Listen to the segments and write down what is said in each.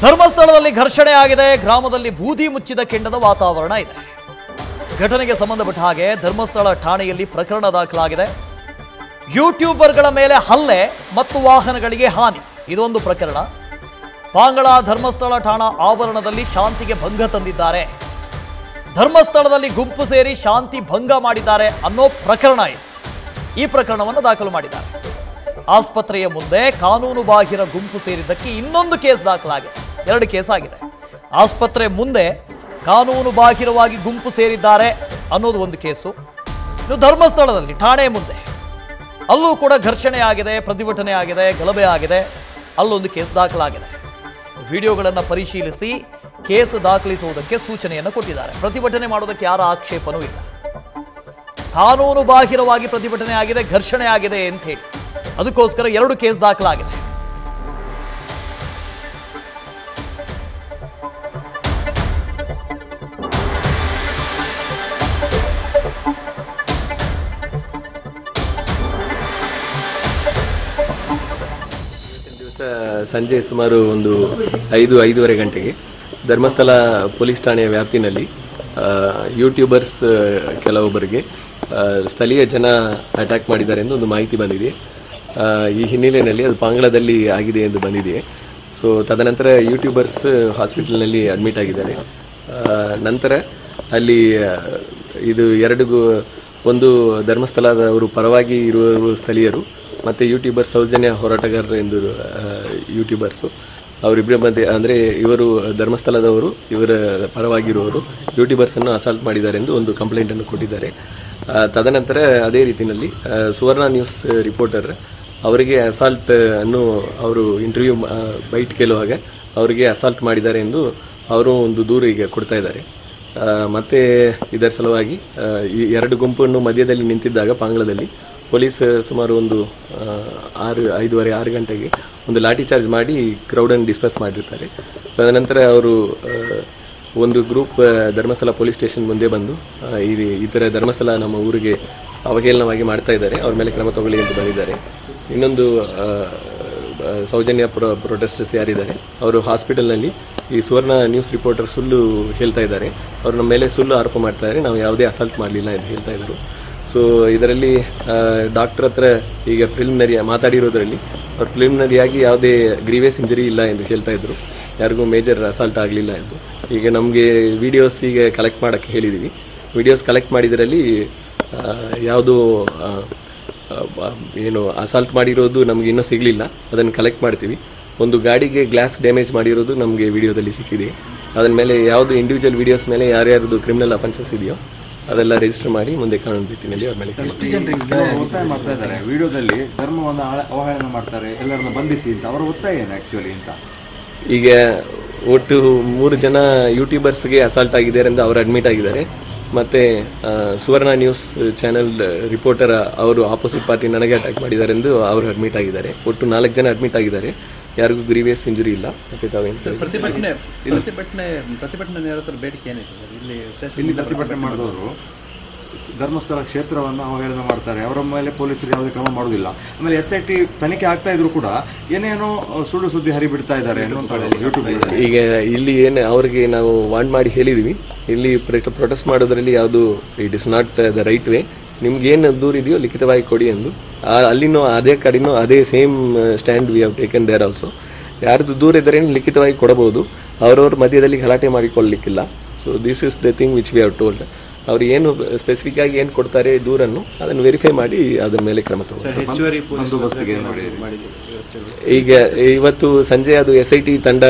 ಧರ್ಮಸ್ಥಳದಲ್ಲಿ ಘರ್ಷಣೆ ಆಗಿದೆ. ಗ್ರಾಮದಲ್ಲಿ ಬೂದಿ ಮುಚ್ಚಿದ ಕೆಂಡದ ವಾತಾವರಣ ಇದೆ. ಘಟನೆಗೆ ಸಂಬಂಧಪಟ್ಟ ಹಾಗೆ ಧರ್ಮಸ್ಥಳ ಠಾಣೆಯಲ್ಲಿ ಪ್ರಕರಣ ದಾಖಲಾಗಿದೆ. ಯೂಟ್ಯೂಬರ್ಗಳ ಮೇಲೆ ಹಲ್ಲೆ ಮತ್ತು ವಾಹನಗಳಿಗೆ ಹಾನಿ, ಇದೊಂದು ಪ್ರಕರಣ. ಪಾಂಗಳ ಧರ್ಮಸ್ಥಳ ಠಾಣಾ ಆವರಣದಲ್ಲಿ ಶಾಂತಿಗೆ ಭಂಗ ತಂದಿದ್ದಾರೆ. ಧರ್ಮಸ್ಥಳದಲ್ಲಿ ಗುಂಪು ಸೇರಿ ಶಾಂತಿ ಭಂಗ ಮಾಡಿದ್ದಾರೆ ಅನ್ನೋ ಪ್ರಕರಣ ಇದೆ. ಈ ಪ್ರಕರಣವನ್ನು ದಾಖಲು ಮಾಡಿದ್ದಾರೆ. ಆಸ್ಪತ್ರೆಯ ಮುಂದೆ ಕಾನೂನು ಬಾಹಿರ ಗುಂಪು ಸೇರಿದ್ದಕ್ಕೆ ಇನ್ನೊಂದು ಕೇಸ್ ದಾಖಲಾಗಿದೆ. 2 ಕೇಸ್ ಆಗಿದೆ. ಆಸ್ಪತ್ರೆ ಮುಂದೆ ಕಾನೂನು ಬಾಹಿರವಾಗಿ ಗುಂಪು ಸೇರಿದ್ದಾರೆ ಅನ್ನೋದು ಒಂದು ಕೇಸು. ಇನ್ನು ಧರ್ಮಸ್ಥಳದಲ್ಲಿ ಠಾಣೆ ಮುಂದೆ ಅಲ್ಲೂ ಕೂಡ ಘರ್ಷಣೆ ಆಗಿದೆ, ಪ್ರತಿಭಟನೆ ಆಗಿದೆ, ಗಲಭೆ ಆಗಿದೆ. ಅಲ್ಲೊಂದು ಕೇಸ್ ದಾಖಲಾಗಿದೆ. ವಿಡಿಯೋಗಳನ್ನು ಪರಿಶೀಲಿಸಿ ಕೇಸ್ ದಾಖಲಿಸುವುದಕ್ಕೆ ಸೂಚನೆಯನ್ನು ಕೊಟ್ಟಿದ್ದಾರೆ. ಪ್ರತಿಭಟನೆ ಮಾಡೋದಕ್ಕೆ ಯಾರ ಆಕ್ಷೇಪನೂ ಇಲ್ಲ. ಕಾನೂನು ಬಾಹಿರವಾಗಿ ಪ್ರತಿಭಟನೆ ಆಗಿದೆ, ಘರ್ಷಣೆ ಆಗಿದೆ ಅಂತ ಹೇಳಿ ಅದಕ್ಕೋಸ್ಕರ 2 ಕೇಸ್ ದಾಖಲಾಗಿದೆ. ಸಂಜೆ ಸುಮಾರು ಒಂದು 5-5:30 ಗಂಟೆಗೆ ಧರ್ಮಸ್ಥಳ ಪೊಲೀಸ್ ಠಾಣೆಯ ವ್ಯಾಪ್ತಿನಲ್ಲಿ ಯೂಟ್ಯೂಬರ್ಸ್ ಕೆಲವೊಬ್ಬರಿಗೆ ಸ್ಥಳೀಯ ಜನ ಅಟ್ಯಾಕ್ ಮಾಡಿದ್ದಾರೆ ಎಂದು ಒಂದು ಮಾಹಿತಿ ಬಂದಿದೆ. ಈ ಹಿನ್ನೆಲೆಯಲ್ಲಿ ಅದು ಪಾಂಗಳದಲ್ಲಿ ಆಗಿದೆ ಎಂದು ಬಂದಿದೆ. ಸೊ ತದನಂತರ ಯೂಟ್ಯೂಬರ್ಸ್ ಹಾಸ್ಪಿಟಲ್ನಲ್ಲಿ ಅಡ್ಮಿಟ್ ಆಗಿದ್ದಾರೆ. ನಂತರ ಅಲ್ಲಿ ಇದು ಒಂದು ಧರ್ಮಸ್ಥಳದವರು ಪರವಾಗಿ ಇರುವ ಸ್ಥಳೀಯರು ಮತ್ತೆ ಯೂಟ್ಯೂಬರ್ ಸೌಜನ್ಯ ಹೋರಾಟಗಾರರು ಎಂದು ಯೂಟ್ಯೂಬರ್ಸು ಅವರಿಬ್ಬರ ಮಧ್ಯೆ, ಅಂದರೆ ಇವರು ಧರ್ಮಸ್ಥಳದವರು, ಇವರ ಪರವಾಗಿರುವವರು ಯೂಟ್ಯೂಬರ್ಸ್ ಅನ್ನು ಅಸಾಲ್ಟ್ ಮಾಡಿದ್ದಾರೆ ಎಂದು ಒಂದು ಕಂಪ್ಲೇಂಟ್ ಅನ್ನು ಕೊಟ್ಟಿದ್ದಾರೆ. ತದನಂತರ ಅದೇ ರೀತಿಯಲ್ಲಿ ಸುವರ್ಣ ನ್ಯೂಸ್ ರಿಪೋರ್ಟರ್ ಅವರಿಗೆ ಅಸಾಲ್ಟ್ ಅನ್ನು ಅವರು ಇಂಟರ್ವ್ಯೂ ಬೈಟ್ ಕೇಳುವಾಗ ಅವರಿಗೆ ಅಸಾಲ್ಟ್ ಮಾಡಿದ್ದಾರೆ ಎಂದು ಅವರು ಒಂದು ದೂರು ಈಗ ಕೊಡ್ತಾ ಇದ್ದಾರೆ. ಮತ್ತೆ ಇದರ ಸಲುವಾಗಿ ಈ 2 ಗುಂಪನ್ನು ಮಧ್ಯದಲ್ಲಿ ನಿಂತಿದ್ದಾಗ ಪಾಂಗಳದಲ್ಲಿ ಪೊಲೀಸ್ ಸುಮಾರು ಒಂದು 5:30-6 ಗಂಟೆಗೆ ಒಂದು ಲಾಠಿ ಚಾರ್ಜ್ ಮಾಡಿ ಕ್ರೌಡನ್ನು ಡಿಸ್ಪರ್ಸ್ ಮಾಡಿರ್ತಾರೆ. ತದನಂತರ ಅವರು ಒಂದು ಗ್ರೂಪ್ ಧರ್ಮಸ್ಥಳ ಪೊಲೀಸ್ ಸ್ಟೇಷನ್ ಮುಂದೆ ಬಂದು ಈ ಥರ ಧರ್ಮಸ್ಥಳ ನಮ್ಮ ಊರಿಗೆ ಅವಹೇಳನವಾಗಿ ಮಾಡ್ತಾ ಇದ್ದಾರೆ, ಅವ್ರ ಮೇಲೆ ಕ್ರಮ ತಗೊಳ್ಳಿ ಎಂದು ಬಂದಿದ್ದಾರೆ. ಇನ್ನೊಂದು ಸೌಜನ್ಯ ಪ್ರೊಟೆಸ್ಟರ್ಸ್ ಯಾರಿದ್ದಾರೆ ಅವರು ಹಾಸ್ಪಿಟಲ್ನಲ್ಲಿ ಈ ಸುವರ್ಣ ನ್ಯೂಸ್ ರಿಪೋರ್ಟರ್ ಸುಳ್ಳು ಹೇಳ್ತಾ ಇದ್ದಾರೆ, ಅವರು ನಮ್ಮ ಮೇಲೆ ಸುಳ್ಳು ಆರೋಪ ಮಾಡ್ತಾ ಇದ್ದಾರೆ, ನಾವು ಯಾವುದೇ ಅಸಾಲ್ಟ್ ಮಾಡಲಿಲ್ಲ ಎಂದು ಹೇಳ್ತಾ ಇದ್ರು. ಸೊ ಇದರಲ್ಲಿ ಡಾಕ್ಟರ್ ಹತ್ರ ಈಗ ಪ್ರಿಲಿಮಿನರಿ ಮಾತಾಡಿರೋದ್ರಲ್ಲಿ ಅವ್ರು ಪ್ರಿಲಿಮಿನರಿಯಾಗಿ ಯಾವುದೇ ಗ್ರೀವಿಯಸ್ ಇಂಜರಿ ಇಲ್ಲ ಎಂದು ಹೇಳ್ತಾ ಇದ್ರು, ಯಾರಿಗೂ ಮೇಜರ್ ಅಸಾಲ್ಟ್ ಆಗಲಿಲ್ಲ ಎಂದು. ಈಗ ನಮಗೆ ವಿಡಿಯೋಸ್ ಈಗ ಕಲೆಕ್ಟ್ ಮಾಡೋಕ್ಕೆ ಹೇಳಿದ್ದೀವಿ. ವಿಡಿಯೋಸ್ ಕಲೆಕ್ಟ್ ಮಾಡಿದ್ರಲ್ಲಿ ಯಾವುದು ಏನು ಅಸಾಲ್ಟ್ ಮಾಡಿರೋದು ನಮ್ಗೆ ಇನ್ನೂ ಸಿಗಲಿಲ್ಲ, ಅದನ್ನು ಕಲೆಕ್ಟ್ ಮಾಡ್ತೀವಿ. ಒಂದು ಗಾಡಿಗೆ ಗ್ಲಾಸ್ ಡ್ಯಾಮೇಜ್ ಮಾಡಿರೋದು ನಮಗೆ ವಿಡಿಯೋದಲ್ಲಿ ಸಿಕ್ಕಿದೆ. ಅದರ ಮೇಲೆ ಯಾವುದು ಇಂಡಿವಿಜುವಲ್ ವಿಡಿಯೋಸ್ ಮೇಲೆ ಯಾರ್ಯಾರ್ದು ಕ್ರಿಮಿನಲ್ ಅಫೆನ್ಸಸ್ ಇದೆಯೋ ಅದೆಲ್ಲ ರಿಜಿಸ್ಟರ್ ಮಾಡಿ ಮುಂದೆ ಕಾನೂನು ರೀತಿಯಲ್ಲಿ ಅವ್ರ ಮೇಲೆ ಒತ್ತಾಯ ಮಾಡ್ತಾ ಇದ್ದಾರೆ. ವಿಡಿಯೋದಲ್ಲಿ ಧರ್ಮವನ್ನು ಅವಹೇಳನ ಮಾಡ್ತಾರೆ, ಎಲ್ಲರನ್ನು ಬಂಧಿಸಿ ಅಂತ ಅವರ ಒತ್ತಾಯ ಏನು ಆಕ್ಚುಲಿ ಅಂತ. ಈಗ ಒಟ್ಟು 3 ಜನ ಯೂಟ್ಯೂಬರ್ಸ್ಗೆ ಅಸಾಲ್ಟ್ ಆಗಿದ್ದಾರೆ ಎಂದು ಅವರು ಅಡ್ಮಿಟ್ ಆಗಿದ್ದಾರೆ. ಮತ್ತೆ ಸುವರ್ಣ ನ್ಯೂಸ್ ಚಾನೆಲ್ ರಿಪೋರ್ಟರ್ ಅವರು ಆಪೋಸಿಟ್ ಪಾರ್ಟಿ ನನಗೆ ಅಟ್ಯಾಕ್ ಮಾಡಿದ್ದಾರೆ ಎಂದು ಅವರು ಅಡ್ಮಿಟ್ ಆಗಿದ್ದಾರೆ. ಒಟ್ಟು 4 ಜನ ಅಡ್ಮಿಟ್ ಆಗಿದ್ದಾರೆ, ಯಾರಿಗೂ ಗ್ರೀವಿಯಸ್ ಇಂಜುರಿ ಇಲ್ಲ. ಮತ್ತೆ ಪ್ರತಿಭಟನೆ ಮಾಡಿದವರು ಧರ್ಮಸ್ಥಳ ಕ್ಷೇತ್ರವನ್ನು ಅವಹೇಳನ ಮಾಡ್ತಾರೆ, ಅವರ ಮೇಲೆ ಪೊಲೀಸರು ಯಾವುದೇ ಕ್ರಮ ಮಾಡುವುದಿಲ್ಲ. ಆಮೇಲೆ SIT ತನಿಖೆ ಆಗ್ತಾ ಇದ್ರು ಕೂಡ ಏನೇನೋ ಸುಳ್ಳು ಸುದ್ದಿ ಹರಿಬಿಡ್ತಾ ಇದ್ದಾರೆ ಯೂಟ್ಯೂಬ್. ಈಗ ಇಲ್ಲಿ ಏನು ಅವರಿಗೆ ನಾವು ವಾರ್ನ್ ಮಾಡಿ ಹೇಳಿದೀವಿ, ಇಲ್ಲಿ ಪ್ರೊಟೆಸ್ಟ್ ಮಾಡೋದ್ರಲ್ಲಿ ಯಾವುದು it is not the right way, ನಿಮ್ಗೆ ಏನು ದೂರ ಇದೆಯೋ ಲಿಖಿತವಾಗಿ ಕೊಡಿ ಎಂದು. ಅಲ್ಲಿನೂ ಅದೇ ಕಡೆನೂ ಅದೇ same stand we have taken there also. ಯಾರ್ದು ದೂರ ಇದ್ದಾರೆ ಲಿಖಿತವಾಗಿ ಕೊಡಬಹುದು, ಅವರವ್ರ ಮಧ್ಯದಲ್ಲಿ ಗಲಾಟೆ ಮಾಡಿಕೊಳ್ಳಲಿಕ್ಕಿಲ್ಲ. So this is the thing which we have told. ಅವ್ರು ಏನು ಸ್ಪೆಸಿಫಿಕ್ ಆಗಿ ಏನು ಕೊಡ್ತಾರೆ ದೂರನ್ನು ಅದನ್ನು ವೆರಿಫೈ ಮಾಡಿ ಅದರ ಮೇಲೆ ಕ್ರಮ ತಗೊಳ್ತಾರೆ. ಈಗ ಇವತ್ತು ಸಂಜೆ ಅದು SIT ತಂಡ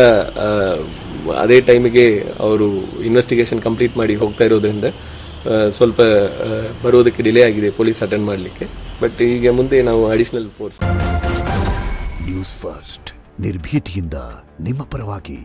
ಅದೇ ಟೈಮಿಗೆ ಅವರು ಇನ್ವೆಸ್ಟಿಗೇಷನ್ ಕಂಪ್ಲೀಟ್ ಮಾಡಿ ಹೋಗ್ತಾ ಇರೋದ್ರಿಂದ ಸ್ವಲ್ಪ ಬರೋದಕ್ಕೆ ಡಿಲೇ ಆಗಿದೆ ಪೊಲೀಸ್ ಅಟೆಂಡ್ ಮಾಡಲಿಕ್ಕೆ. ಬಟ್ ಈಗ ಮುಂದೆ ನಾವು ಅಡಿಷನಲ್ ಫೋರ್ಸ್. ನ್ಯೂಸ್ ಫಸ್ಟ್ ನಿರ್ಭೀತಿಯಿಂದ ನಿಮ್ಮ ಪರವಾಗಿ.